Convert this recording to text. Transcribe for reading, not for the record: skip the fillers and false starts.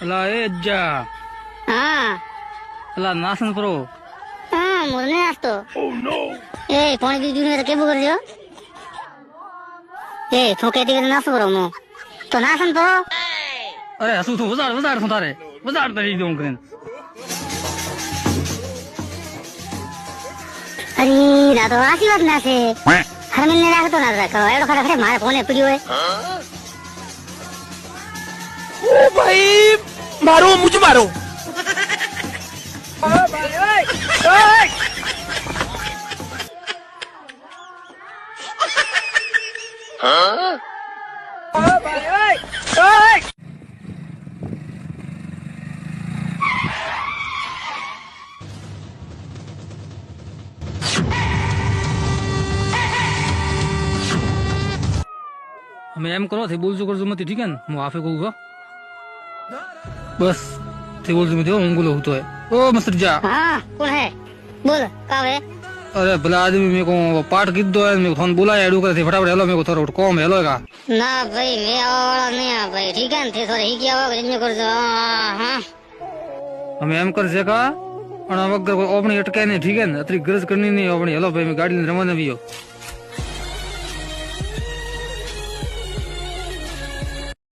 અલા એ જા હા અલા નાસન pro હા મોરને નાસ્તો એ પાણી બીજું ને કેવું કરજો એ થોકે દી નાસ્તો કરો મો તો નાસન તો અરે હસું તું વજાડ શું તારે વજાડ તરી દઉં કરીને અરે ના તો આસી વાત ના છે હરમિન ને રાખતો ના રાખો એડો ખરેખર મારે ફોને પડ્યો હે ओ भाई मारो मुझे मारो અમે એમ કરો થી બોલજો કરજો મતી ઠીક હે ને હું આફે કહું બસ થી બોલજો મતી હું ગુલો હોતો है ओ मस्टर जा हाँ कौन है बोल का है अरे भला आदमी मेरे को पाठ गिद्ध दो है मेरे को फोन बुलाया एडू करे फटाफट हेलो मेरे को थोड़ा कॉम हेलो का ना भाई मैं वाला नहीं आ भाई ठीक है थे थोड़ा ही किया होगा जिन्हें कर दो हां हम एम कर सका और वगर कोई अपनी अटके नहीं ठीक है ना अतरी गरज करनी नहीं अपनी हेलो भाई मैं गाड़ी रवाना भी हो